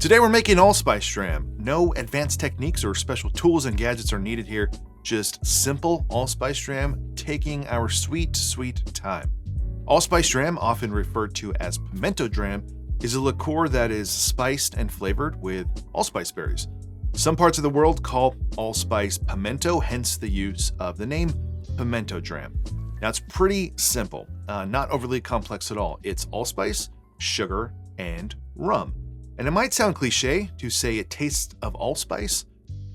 Today we're making Allspice Dram. No advanced techniques or special tools and gadgets are needed here. Just simple Allspice Dram, taking our sweet, sweet time. Allspice Dram, often referred to as pimento dram, is a liqueur that is spiced and flavored with allspice berries. Some parts of the world call allspice pimento, hence the use of the name pimento dram. Now it's pretty simple, not overly complex at all. It's allspice, sugar, and rum. And it might sound cliche to say it tastes of allspice,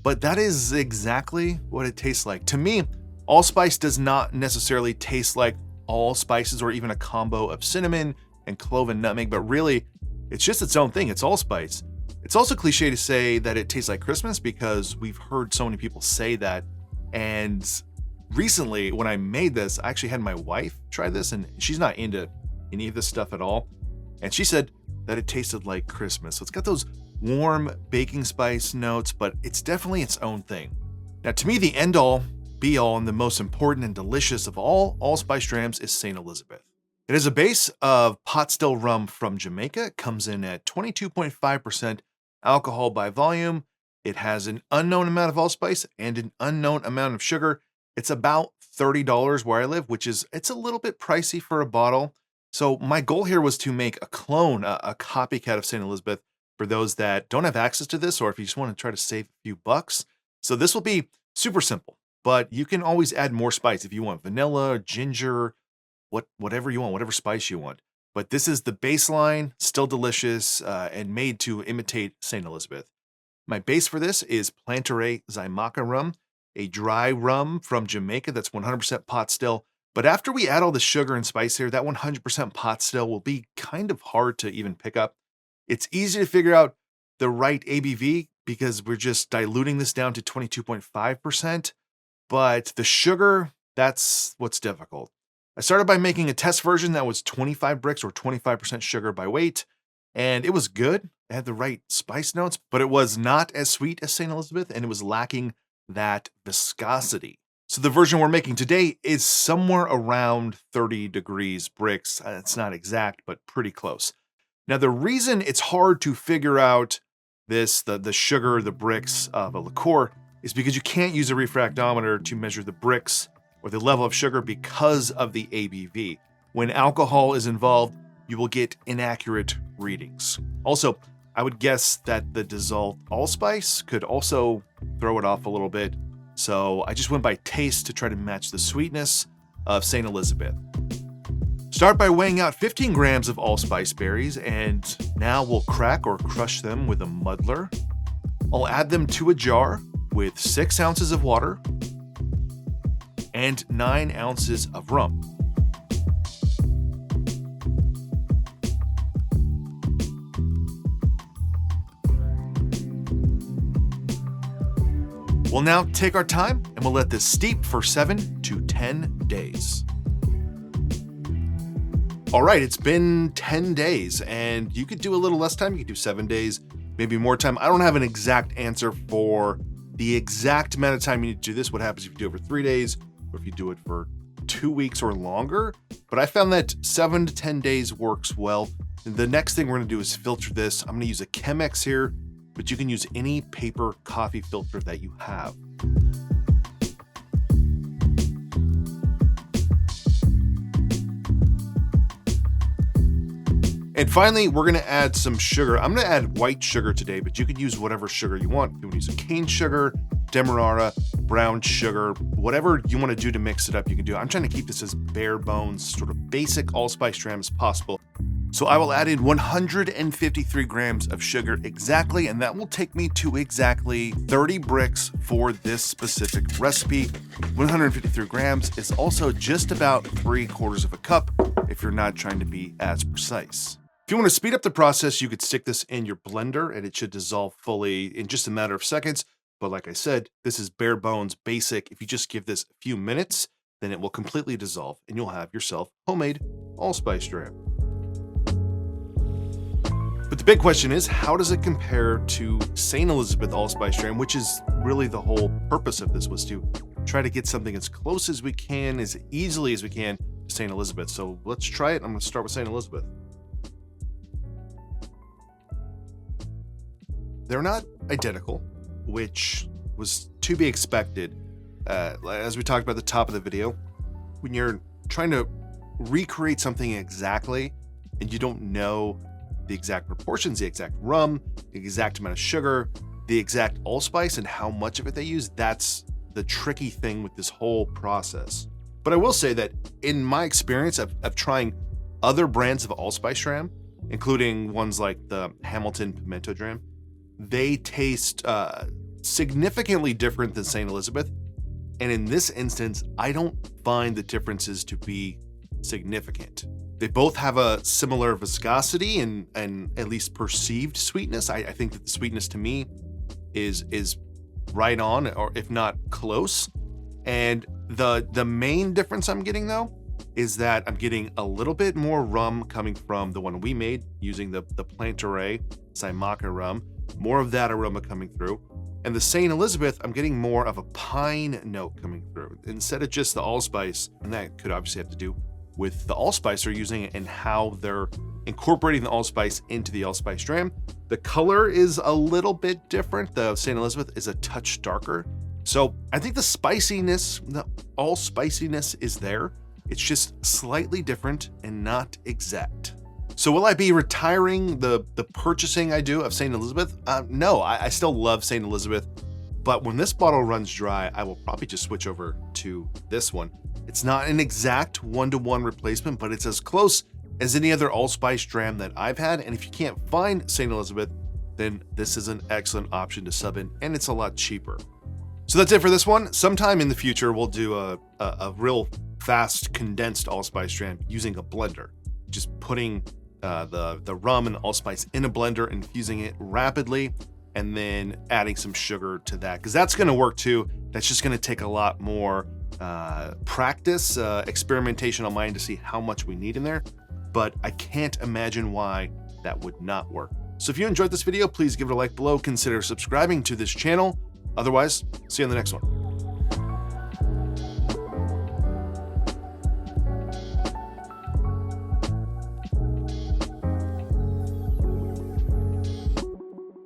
but that is exactly what it tastes like. To me, allspice does not necessarily taste like all spices or even a combo of cinnamon and clove and nutmeg, but really, it's just its own thing. It's allspice. It's also cliche to say that it tastes like Christmas because we've heard so many people say that. And recently, when I made this, I actually had my wife try this, and she's not into any of this stuff at all. And she said that it tasted like Christmas. So it's got those warm baking spice notes, but it's definitely its own thing. Now, to me, the end all, be all, and the most important and delicious of all allspice drams is St. Elizabeth. It is a base of pot still rum from Jamaica. It comes in at 22.5% alcohol by volume. It has an unknown amount of allspice and an unknown amount of sugar. It's about $30 where I live, it's a little bit pricey for a bottle. So my goal here was to make a clone, a copycat of St. Elizabeth for those that don't have access to this, or if you just want to try to save a few bucks. So this will be super simple, but you can always add more spice if you want vanilla, ginger, whatever you want, whatever spice you want. But this is the baseline, still delicious, and made to imitate St. Elizabeth. My base for this is Plantaray Xaymaca rum, a dry rum from Jamaica that's 100% pot still. But after we add all the sugar and spice here, that 100% pot still will be kind of hard to even pick up. It's easy to figure out the right ABV because we're just diluting this down to 22.5%. But the sugar, that's what's difficult. I started by making a test version that was 25 Brix or 25% sugar by weight, and it was good. It had the right spice notes, but it was not as sweet as St. Elizabeth, and it was lacking that viscosity. So the version we're making today is somewhere around 30 degrees Brix. It's not exact, but pretty close. Now, the reason it's hard to figure out this, the sugar, the Brix of a liqueur, is because you can't use a refractometer to measure the Brix or the level of sugar because of the ABV. When alcohol is involved, you will get inaccurate readings. Also, I would guess that the dissolved allspice could also throw it off a little bit. So I just went by taste to try to match the sweetness of St. Elizabeth. Start by weighing out 15 grams of allspice berries, and now we'll crack or crush them with a muddler. I'll add them to a jar with 6 ounces of water and 9 ounces of rum. We'll now take our time and we'll let this steep for 7 to 10 days. All right, it's been 10 days and you could do a little less time. You could do 7 days, maybe more time. I don't have an exact answer for the exact amount of time you need to do this. What happens if you do it for 3 days or if you do it for 2 weeks or longer? But I found that 7 to 10 days works well. And the next thing we're gonna do is filter this. I'm gonna use a Chemex here, but you can use any paper coffee filter that you have. And finally, we're gonna add some sugar. I'm gonna add white sugar today, but you could use whatever sugar you want. You can use a cane sugar, demerara, brown sugar, whatever you wanna do to mix it up, you can do it. I'm trying to keep this as bare bones, sort of basic allspice dram as possible. So I will add in 153 grams of sugar exactly, and that will take me to exactly 30 Brix for this specific recipe. 153 grams is also just about 3/4 of a cup if you're not trying to be as precise. If you want to speed up the process, you could stick this in your blender and it should dissolve fully in just a matter of seconds. But like I said, this is bare bones basic. If you just give this a few minutes, then it will completely dissolve and you'll have yourself homemade allspice dram. But the big question is, how does it compare to St. Elizabeth Allspice Dram, which is really the whole purpose of this, was to try to get something as close as we can, as easily as we can to St. Elizabeth. So let's try it. I'm going to start with St. Elizabeth. they're not identical, which was to be expected. As we talked about at the top of the video, when you're trying to recreate something exactly and you don't know the exact proportions, the exact rum, the exact amount of sugar, the exact allspice, and how much of it they use, that's the tricky thing with this whole process. But I will say that in my experience of trying other brands of Allspice Dram, including ones like the Hamilton Pimento Dram, they taste significantly different than St. Elizabeth. And in this instance, I don't find the differences to be significant. They both have a similar viscosity and at least perceived sweetness. I think that the sweetness to me is right on, or if not close. And the main difference I'm getting though is that I'm getting a little bit more rum coming from the one we made using the Plantaray Saimaca rum, more of that aroma coming through. And the St. Elizabeth, I'm getting more of a pine note coming through instead of just the allspice. And that could obviously have to do with the allspice they're using and how they're incorporating the allspice into the Allspice Dram. The color is a little bit different. The St. Elizabeth is a touch darker. So I think the spiciness, the allspiciness is there. It's just slightly different and not exact. So will I be retiring the purchasing I do of St. Elizabeth? No, I still love St. Elizabeth, but when this bottle runs dry, I will probably just switch over to this one. It's not an exact one-to-one replacement, but it's as close as any other Allspice Dram that I've had. And if you can't find St. Elizabeth, then this is an excellent option to sub in, and it's a lot cheaper. So that's it for this one. Sometime in the future, we'll do a real fast condensed Allspice Dram using a blender, just putting the rum and allspice in a blender, infusing it rapidly, and then adding some sugar to that, because that's going to work too. That's just going to take a lot more practice, experimentation on my end to see how much we need in there, but I can't imagine why that would not work. So if you enjoyed this video, please give it a like below, consider subscribing to this channel. Otherwise, see you on the next one.